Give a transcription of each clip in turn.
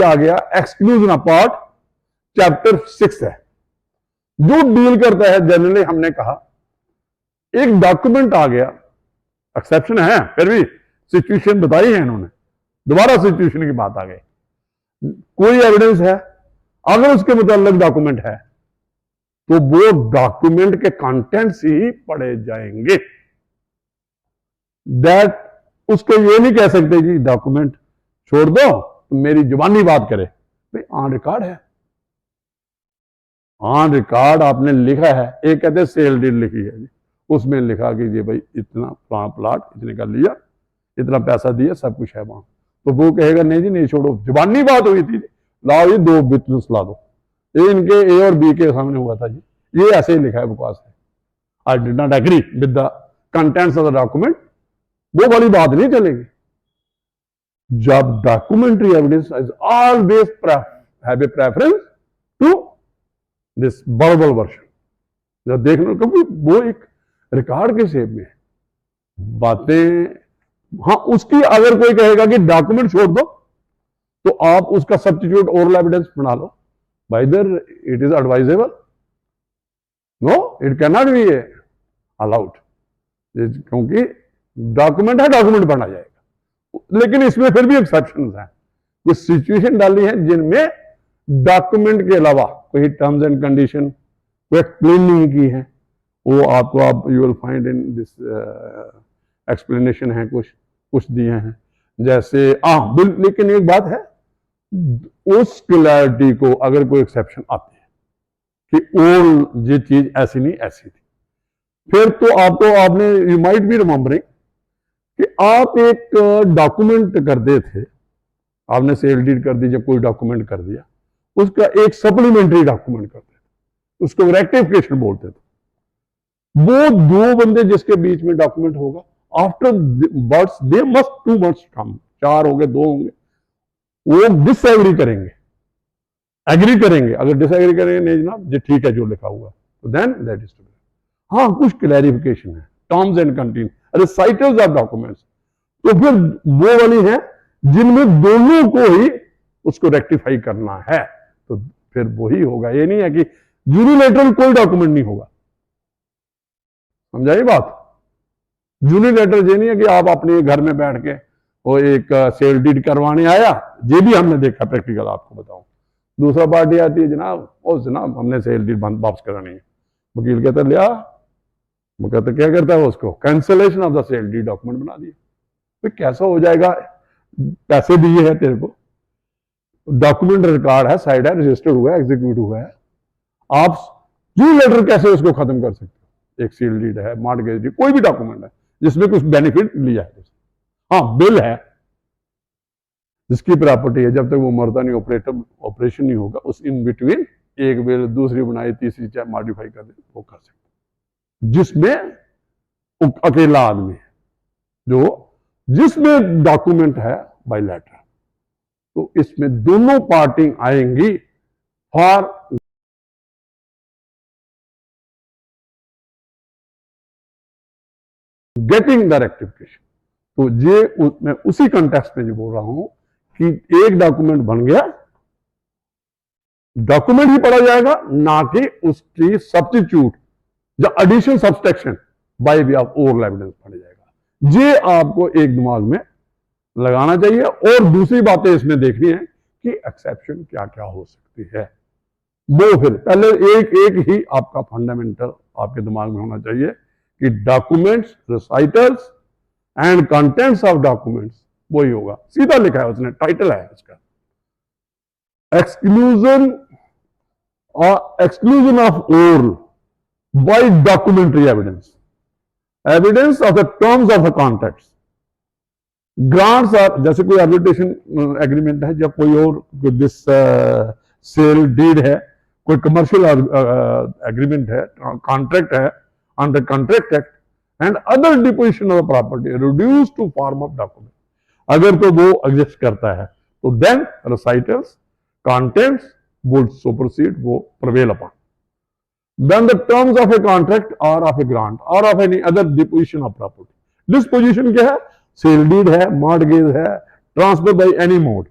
आ गया exclusion part chapter 6 है, जो डील करता है जनरली। हमने कहा एक डॉक्यूमेंट आ गया, एक्सेप्शन है, फिर भी सिचुएशन बताई है इन्होंने, दोबारा सिचुएशन की बात आ गई। कोई एविडेंस है, अगर उसके मुताबिक डॉक्यूमेंट है तो वो डॉक्यूमेंट के कंटेंट्स ही पढ़े जाएंगे। दैट उसको ये नहीं कह सकते जी डॉक्यूमेंट छोड़ दो, तो मेरी जुबानी बात करे। भाई ऑन रिकॉर्ड है, ऑन रिकॉर्ड आपने लिखा है। एक कहते हैं सेल डीड लिखी है जी, उसमें लिखा कि जी भाई इतना प्लाट इतने का लिया, इतना पैसा दिया, सब कुछ है वहां। तो वो कहेगा नहीं जी नहीं छोड़ो, जुबानी बात हुई थी, लाओ ये 2 विटनेस ला दो, ये इनके ए और बी के सामने हुआ था जी, ये ऐसे ही लिखा है बकवास है, I did not agree with the contents of the document, वो वाली बात नहीं चलेगी। जब documentary evidence is always have a preference to this verbal version. जब देखना, क्योंकि वो एक रिकॉर्ड के शेप में है बातें। हाँ, उसकी अगर कोई कहेगा कि डॉक्यूमेंट छोड़ दो, तो आप उसका सब्स्टिट्यूट ओरल एविडेंस बना लो, whether it is advisable, no it can not be allowed, क्योंकि डॉक्यूमेंट है, डॉक्यूमेंट बना जाएगा। लेकिन इसमें फिर भी एक्सेप्शन है, कुछ सिचुएशन डाली है जिनमें डॉक्यूमेंट के अलावा कोई टर्म्स एंड कंडीशन को एक्सप्लेन नहीं की है, वो आपको आप you will find in this explanation है, कुछ दिए हैं। जैसे बिल, लेकिन एक बात है, उस क्लैरिटी को अगर कोई एक्सेप्शन आती है कि ओल ये चीज ऐसी नहीं ऐसी थी, फिर तो आपने यू माइट बी रिमेंबरिंग कि आप एक डॉक्यूमेंट कर दे थे, आपने सेल डीड कर दी, जब कोई डॉक्यूमेंट कर दिया, उसका एक सप्लीमेंट्री डॉक्यूमेंट करते थे, उसको रेक्टिफिकेशन बोलते थे। वो 2 बंदे जिसके बीच में डॉक्यूमेंट होगा, afterwards they must 2 words कम, 4 होंगे 2 होंगे, वो डिसएग्री करेंगे, एग्री करेंगे। अगर डिसएग्री करेंगे नहीं जनाब जी ठीक है जो लिखा हुआ, तो then that is to be. हाँ, कुछ क्लैरिफिकेशन है, terms and condition, recitals of documents, तो फिर वो वाली है जिनमें दोनों को ही उसको रेक्टिफाई करना है, तो फिर वही होगा। ये नहीं है कि यूनिलैटरल कोई डॉक्यूमेंट नहीं होगा, समझाइए बात। यूनिलैटरल ये नहीं है कि आप अपने घर में बैठ के वो एक सेल डीड करवाने आया, ये भी हमने देखा प्रैक्टिकल, आपको बताऊं। दूसरा पार्टी आती है, जनाब हमने सेल डीड वापस करानी है, वकील कहता है लिया, वो कहता क्या करता है उसको cancellation of the sale deed document बना दिया। फिर कैसा हो जाएगा, पैसे दिए हैं तेरे को, डॉक्यूमेंट रिकॉर्ड है, साइड है, रजिस्टर्ड हुआ है, एग्जीक्यूट हुआ है, आप यूनिलैटरल कैसे उसको खत्म कर सकते हो? एक सील डीड है, मॉर्गेज डीड, कोई भी डॉक्यूमेंट है जिसमें कुछ बेनिफिट लिया है। हाँ, बिल है जिसकी प्रॉपर्टी है, जब तक वो मरता नहीं, ऑपरेशन नहीं होगा, उस इन बिटवीन एक बिल दूसरी बनाई, तीसरी चाहे मॉडिफाई कर दे, वो कर सकते। जिसमें अकेला आदमी है, जिसमें डॉक्यूमेंट है बायलैटरल, तो इसमें दोनों पार्टी आएंगी फॉर गेटिंग द रेक्टिफिकेशन। तो ये मैं उसी कंटेक्स्ट में जो बोल रहा हूं कि एक डॉक्यूमेंट बन गया, डॉक्यूमेंट ही पढ़ा जाएगा, ना कि उसकी सब्स्टिट्यूट या addition subtraction by way of oral evidence पढ़ा जाएगा। ये आपको एक दिमाग में लगाना चाहिए। और दूसरी बातें इसमें देखनी है कि एक्सेप्शन क्या क्या हो सकती है, वो फिर पहले एक ही आपका फंडामेंटल आपके दिमाग में होना चाहिए कि documents, recitals and contents of documents, वही होगा। सीधा लिखा है उसने, टाइटल है इसका, exclusion of oral by documentary evidence, evidence of the terms of the contracts, grants are, जैसे कोई आर्बिट्रेशन एग्रीमेंट है, जब कोई और दिस सेल डीड है, कोई कमर्शियल एग्रीमेंट है, कॉन्ट्रैक्ट है under contract act, and other disposition of property reduce to form of document, अगर तो वो एग्जिस्ट करता है, तो then recitals, contents would supersede, वो prevail upon. Then the terms of a contract or of a grant or of any other disposition of property. Disposition क्या है? Sale deed है, मॉर्गेज है, transfer by any mode,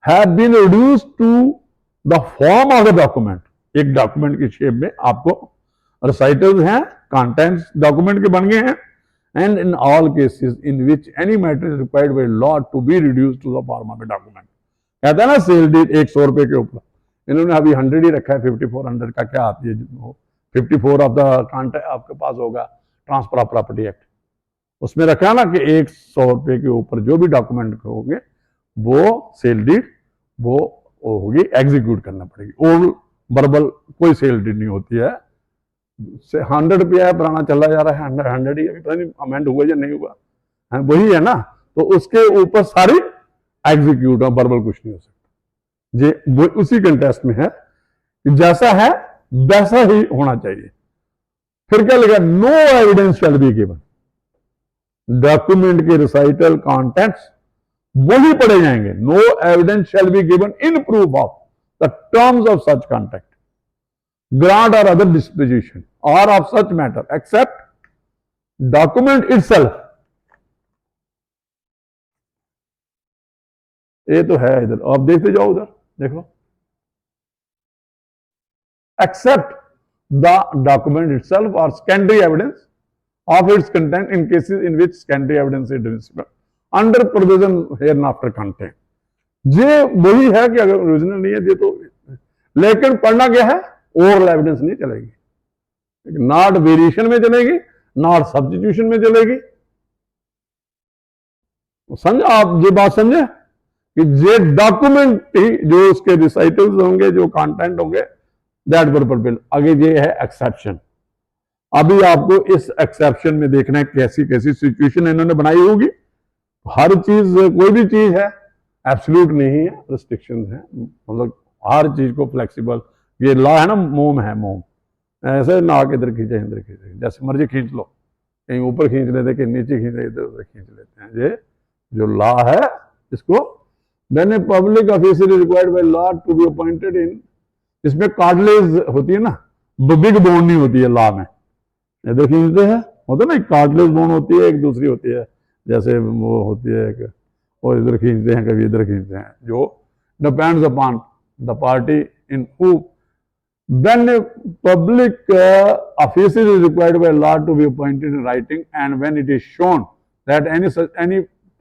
have been reduced to the form of the document, एक document की shape में आपको रिसाइटल्स हैं, contents document के बन गए हैं, and in all cases in which any matter is required by law to be reduced to the form of a document. कहता है ना सेल डीड 100 रुपए के ऊपर, इन्होंने अभी 100 ही रखा है, 5400 का क्या आती है, 54 ऑफ द कॉन्ट्रैक्ट आपके पास होगा ट्रांसफर ऑफ प्रॉपर्टी एक्ट, उसमें रखा है ना कि 100 रुपए के ऊपर जो भी डॉक्यूमेंट होंगे वो सेल डीड वो होगी, एग्जीक्यूट करना पड़ेगी। ओल्ड वर्बल कोई सेल डीड नहीं होती है। 100 रुपया है, पुराना चला जा रहा है, 100 ही, अभी पता नहीं अमेंड हुआ या नहीं हुआ है, वही है ना, तो उसके ऊपर सारी एग्जीक्यूट, वर्बल कुछ नहीं हो सकता। ये वो उसी कंटेस्ट में है कि जैसा है वैसा ही होना चाहिए। फिर क्या लिखा, no evidence shall be given, document के रिसाइटल कंटेंट्स वही पढ़े जाएंगे। No evidence shall be given in proof of the terms of such contract, grant और अदर डिस्पोजिशन और of such matter except document itself. ये तो है इधर, आप देखते जाओ उधर देखो, एक्सेप्ट द डॉक्यूमेंट इटसेल्फ और secondary evidence of its content in cases in which secondary evidence is admissible under provision hereinafter contained। ये वही है कि अगर ओरिजिनल नहीं है ये तो, लेकिन पढ़ना क्या है, ओरल एविडेंस नहीं चलेगी, नॉट वेरिएशन में चलेगी, नॉट सब्स्टिट्यूशन में चलेगी। समझे आप, ये बात समझे कि ये डॉक्यूमेंट ही जो उसके रिसाइटल्स होंगे, जो कंटेंट होंगे, दैट विल। आगे ये है एक्सेप्शन। अभी आपको इस एक्सेप्शन में देखना है कैसी कैसी सिचुएशन इन्होंने बनाई होगी। हर चीज, कोई भी चीज है एब्सोल्यूट नहीं है, रिस्ट्रिक्शंस हैं, मतलब हर चीज को फ्लेक्सिबल, ये लॉ है ना, मोम है, मोम ऐसे नाक इधर खींचे इधर खींचे, जैसे मर्जी खींच लो, कहीं ऊपर खींच लेते, कहीं नीचे खींचे, इधर उधर खींच लेते हैं। ये जो लॉ है इसको, मैंने public officer required by law to be appointed in, इसमें कार्डलेज होती है ना, बिग बोन नहीं होती है लॉ में, इधर खींचते हैं, होता है ना, एक कार्डलेस बोन होती है, एक दूसरी होती है, जैसे वो होती है एक, और इधर खींचते हैं, कभी इधर खींचते हैं, जो depends upon the party in who when a public officer is required by law to be appointed in writing, and when it is shown that any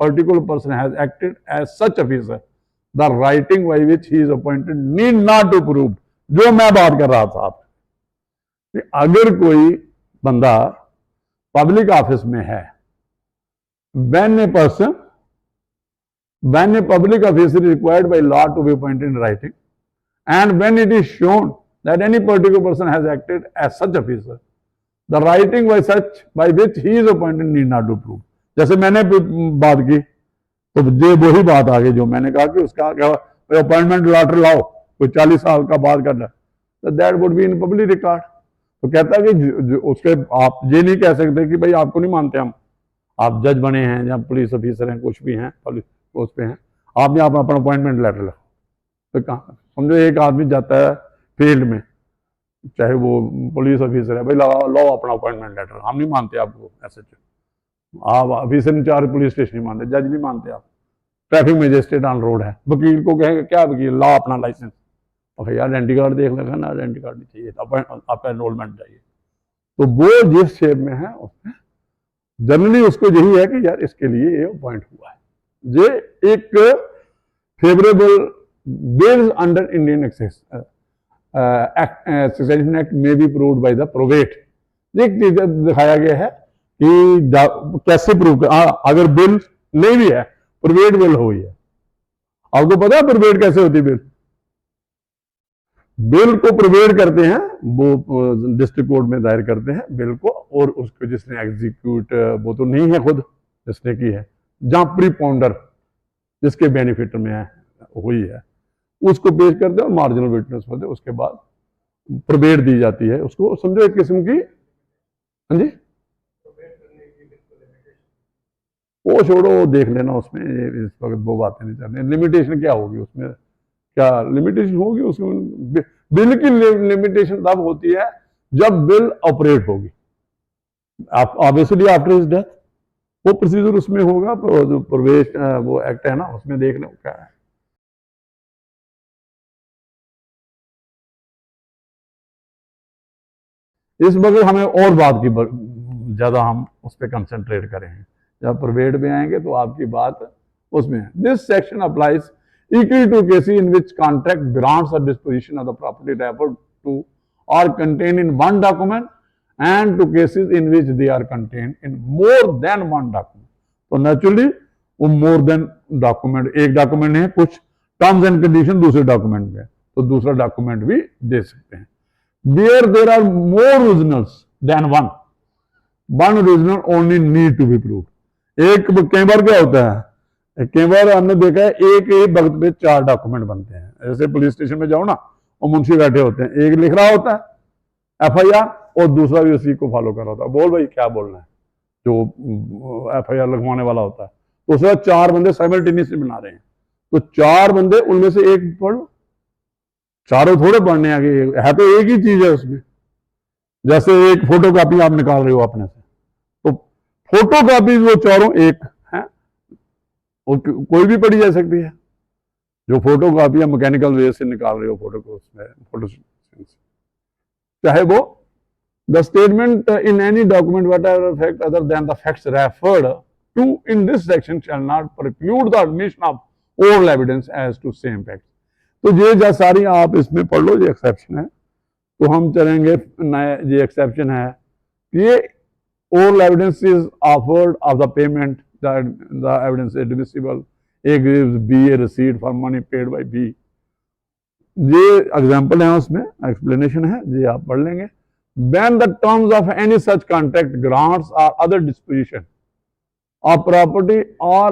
particular person has acted as such officer, the writing by which he is appointed need not to prove। जो मैं बात कर रहा था आप, अगर कोई बंदा पब्लिक ऑफिस में है, when a public officer is required by law to be appointed in writing, and when it is shown that any particular person has acted as such officer, the writing by which he is appointed need not to prove। जैसे मैंने बात की तो ये वही बात आ गई जो मैंने कहा कि उसका अपॉइंटमेंट लेटर लाओ, कोई 40 साल का बाद करना, तो that would be in public record. तो कहता है कि उसके आप ये नहीं कह सकते कि भाई आपको नहीं मानते हम, आप जज बने हैं या पुलिस ऑफिसर हैं, कुछ भी हैं, पुलिस पोस्ट पे हैं, आपने अपना अपॉइंटमेंट लेटर लो, तो कहाँ, समझो एक आदमी जाता है फील्ड में, चाहे वो पुलिस ऑफिसर है, भाई लो अपना अपॉइंटमेंट लेटर, हम नहीं मानते आपको, ऐसे आप ऑफिसर इंचार्ज पुलिस स्टेशन नहीं मानते, जज नहीं मानते, आप ट्रैफिक मजिस्ट्रेट ऑन रोड है, वकील को कहेंगे क्या वकील, ला अपना लाइसेंस, और भैया आइडेंटी कार्ड देख लेगा ना, आइडेंटी कार्ड नहीं चाहिए, आपका एनरोलमेंट चाहिए। तो वो जिस शेप में है उसमें जनरली उसको यही है कि यार इसके लिए ये अपॉइंट हुआ है, ये एक favourable bill under Indian succession act में भी प्रूव्ड बाय द प्रोवेट। एक चीज दिखाया गया है कि कैसे प्रूव, अगर बिल नहीं भी है, प्रोवेट बिल हुई है, आपको पता है प्रोवेट कैसे होती है, बिल को प्रोवेट करते हैं, वो डिस्ट्रिक्ट कोर्ट में दायर करते हैं बिल को, और उसको जिसने एग्जीक्यूट, वो तो नहीं है खुद जिसने की है, जहां प्रीपोंडर जिसके बेनिफिट में है हुई है, उसको पेश करते हैं और मार्जिनल विटनेस होते हैं, उसके बाद प्रोवेट दी जाती है उसको, समझो एक किस्म की। हाँ जी, वो छोड़ो, देख लेना उसमें, इस वक्त वो बातें नहीं चल रही। लिमिटेशन क्या होगी उसमें, क्या लिमिटेशन होगी उसमें, बिल की लिमिटेशन तब होती है जब बिल ऑपरेट होगी, ऑब्वियसली आफ्टर हिज डेथ, वो प्रोसीजर उसमें होगा, प्रवेश वो एक्ट है ना, उसमें देख लो क्या है। इस वक्त हमें और बात की ज्यादा हम उस पर कंसंट्रेट करेंगे, जब प्रोवेड में आएंगे तो आपकी बात उसमें है। This section applies equally to cases in which contract grants or disposition of the property referred to are contained in one document and to cases in which they are contained in more than one document. तो naturally वो more than document, एक document है, कुछ terms and condition दूसरे document में, तो दूसरा document भी दे सकते हैं। Where there are more originals than one original only need to be proved. एक कई बार क्या होता है, कई बार हमने देखा है एक ही वक्त पे 4 डॉक्यूमेंट बनते हैं। जैसे पुलिस स्टेशन में जाओ ना, और मुंशी बैठे होते हैं, एक लिख रहा होता है एफआईआर और दूसरा भी उसी को फॉलो कर रहा होता है, बोल भाई क्या बोलना है, जो एफआईआर लिखवाने वाला होता है। तो उसके बाद 4 बंदे साइमल्टेनियसली बना रहे हैं, तो 4 बंदे उनमें से एक पढ़ लो, चारों थोड़े पढ़ने आगे, है तो एक ही चीज है उसमें। जैसे एक फोटो कॉपी आप निकाल रहे हो अपने से, तो फोटो कॉपी वो चारों एक है, और कोई भी पढ़ी जा सकती है। जो फोटो कॉपी या मैकेनिकल वे से निकाल रहे हो फोटो को, उसमें फोटो चाहे वो the statement in any document whatever fact other than the facts referred to in this section shall not preclude the admission of oral evidence as to same fact. तो ये सारी आप इसमें पढ़ लो, ये एक्सेप्शन है। तो हम चलेंगे नया, ये एक्सेप्शन है, ये oral evidence is offered of the payment, the evidence is admissible, A gives B a receipt for money paid by B। ये एग्जाम्पल है, उसमें एक्सप्लेनेशन है, ये आप पढ़ लेंगे। When the terms of any such contract, grants or other disposition of property or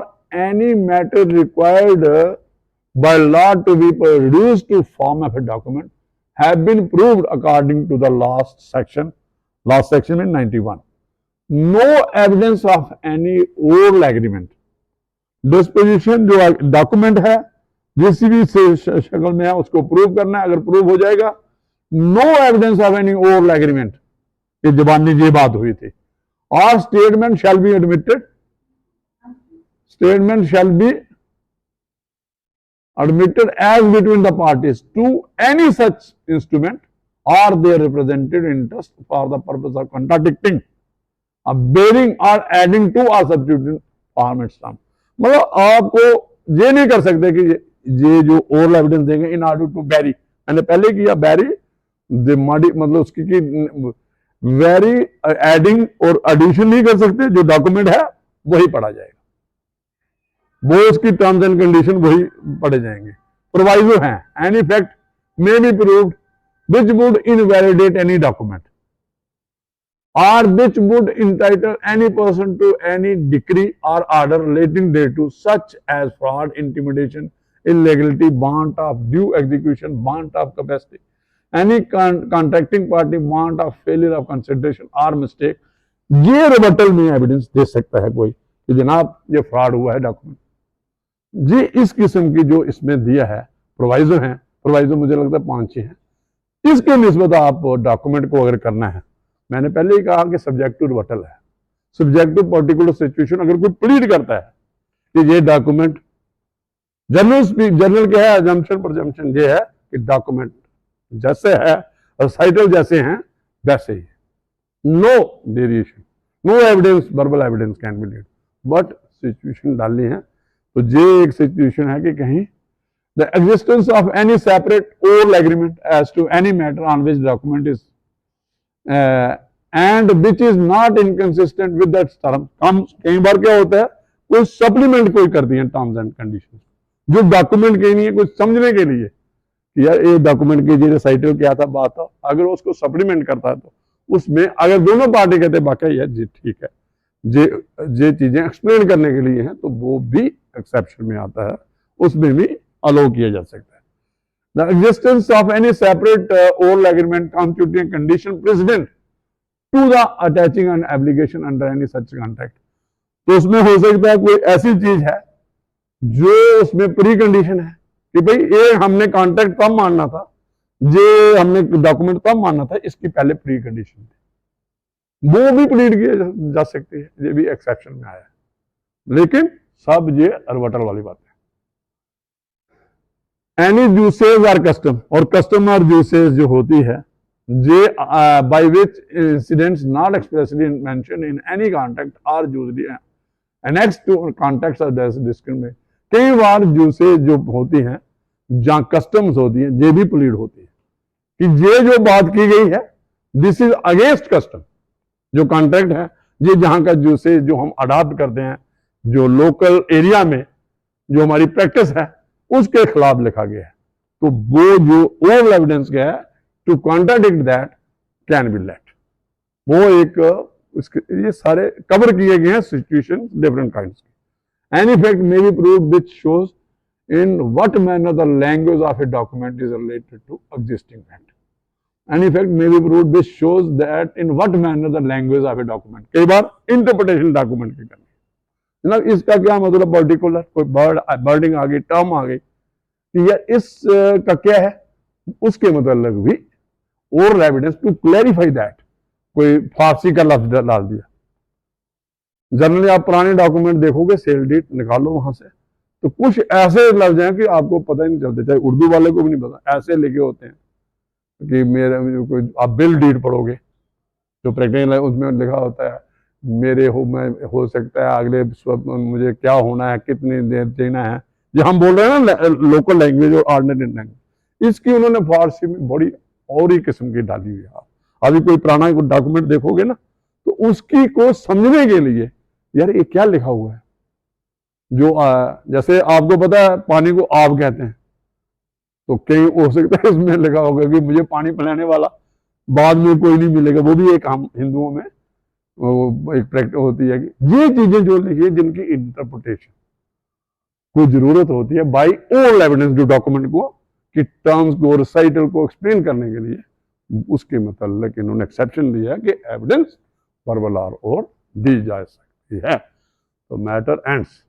any matter required by law to be produced to form of a document have been proved according to the last section in 91। No evidence of any oral agreement, disposition जो document है जिस भी शक्ल में है उसको prove करना है। अगर प्रूव हो जाएगा, no evidence of any oral agreement, ये जबानी ये बात हुई थी, और statement shall be admitted, statement shall be admitted as between the parties to any such instrument or their represented interest for the purpose of contradicting, bearing or adding to or substituting form its term। मतलब आपको ये नहीं कर सकते कि ये जो oral evidence देंगे इन ऑर्डर टू बैरी, मैंने पहले किया बैरी मतलब उसकी वेरी एडिंग और एडिशन नहीं कर सकते, जो डॉक्यूमेंट है वही पढ़ा जाएगा, वो उसकी टर्म्स एंड कंडीशन वही पढ़े जाएंगे। प्रोवाइजो हैं, any fact may be proved which would invalidate any document or which would entitle any person to any decree or order relating thereto, such as fraud, intimidation, illegality, want of due execution, want of capacity, any contracting party, want of failure of consideration or mistake। ये rebuttal में evidence दे सकता है कोई कि जनाब ये fraud हुआ है डॉक्यूमेंट, जी इस किस्म की जो इसमें दिया है प्रोवाइजो हैं, प्रोवाइजो मुझे लगता है 5-6 हैं। इसके निस्बत आप डॉक्यूमेंट को अगर करना है, मैंने पहले ही कहा कि सब्जेक्टिव रिबटल है, सब्जेक्टिव पर्टिकुलर सिचुएशन अगर कोई प्लीड करता है कि ये डॉक्यूमेंट, जनरल क्या है, अजम्पशन प्रजम्पशन ये है कि डॉक्यूमेंट जैसे है, रिसाइटल जैसे हैं वैसे ही, no variation, no evidence, verbal evidence can be lead, but situation डालनी है। तो ये एक सिचुएशन है कि कहीं the existence of any separate oral agreement as to any matter on which document is and which is not inconsistent with that term। हम कई बार क्या होता है, कोई सप्लीमेंट कोई कर दिए टर्म्स एंड कंडीशन, जो डॉक्यूमेंट के नहीं है, कुछ समझने के लिए कि यार ये डॉक्यूमेंट के जो रिसाइटल क्या था बात था, अगर उसको सप्लीमेंट करता है तो उसमें अगर दोनों पार्टी कहते हैं बाकी यार जी ठीक है, ये चीजें एक्सप्लेन करने के लिए हैं, तो वो भी एक्सेप्शन में आता है, उसमें भी अलाउ किया जा सकता है। The existence of any separate oral agreement constituting condition precedent to the attaching an application under any such contract. तो उसमें हो सकता है कोई ऐसी चीज है जो उसमें प्री कंडीशन है कि भाई ये हमने कॉन्ट्रैक्ट तब मानना था, ये हमने डॉक्यूमेंट तब मानना था, इसकी पहले प्री कंडीशन थी, वो भी प्लीड किया जा सकती है, ये भी एक्सेप्शन में आया है। लेकिन सब ये रिबटल वाली बात है। एनी यूसेज और कस्टम, और कस्टम और यूसेज जो होती है जे by which incidents not expressly mentioned in any context are usually annexed to context of discrimination। कई बार जूसे जो होती हैं, जहाँ कस्टम्स होती हैं, ये भी प्लीड होती है कि ये जो बात की गई है दिस इज अगेंस्ट कस्टम। जो कॉन्ट्रैक्ट है ये जहां का जूसे जो हम अडॉप्ट करते हैं, जो लोकल एरिया में जो हमारी प्रैक्टिस है उसके खिलाफ लिखा गया है। तो वो जो ओवल एविडेंस क्या है to contradict that can be let, वो एक ये सारे कवर किए गए हैं situation different kinds. Any fact may be proved which shows in what manner the language of a document is related to existing fact. Any fact may be proved which shows that in what manner the language of a document। कई बार interpretation document की करनी है, इसका क्या मतलब particular कोई wording आ गई, term आ गई कि यार इस का क्या है, उसके मतलब भी और एविडेंस टू क्लैरिफाई दैट। कोई फारसी का लफ्ज डाल दिया, जनरली आप पुराने डॉक्यूमेंट देखोगे सेल डीड निकालो वहां से तो कुछ ऐसे लफ्ज हैं कि आपको पता ही नहीं चलते, चाहे उर्दू वाले को भी नहीं पता, ऐसे लिखे होते हैं कि मेरे कोई आप बिल डीड पढ़ोगे जो प्रैक्टिकल है उसमें लिखा होता है मेरे मैं हो सकता है अगले मुझे क्या होना है, कितनी देर देना है, जो हम बोल रहे हैं ना लोकल लैंग्वेज और ऑर्डिनरी लैंग्वेज, इसकी उन्होंने फारसी में बड़ी और ही किस्म की डाली हुई है। अभी कोई पुराना डॉक्यूमेंट देखोगे ना तो उसकी को समझने के लिए यार ये क्या लिखा हुआ है, जो जैसे आपको पता है पानी को आप कहते हैं तो कहीं हो सकता है उसमें लिखा होगा कि मुझे पानी पिलाने वाला बाद में कोई नहीं मिलेगा, वो भी एक हम हिंदुओं में वो एक प्रैक्टिस होती है कि ये चीजें जो लिखी है जिनकी इंटरप्रिटेशन को जरूरत होती है बाई ऑल एविडेंस जो डॉक्यूमेंट को कि टर्म्स को रिसाइटल को एक्सप्लेन करने के लिए, उसके मतलब इन्होंने एक्सेप्शन दिया है कि एविडेंस वर्बल और दी जा सकती है। तो मैटर एंड्स।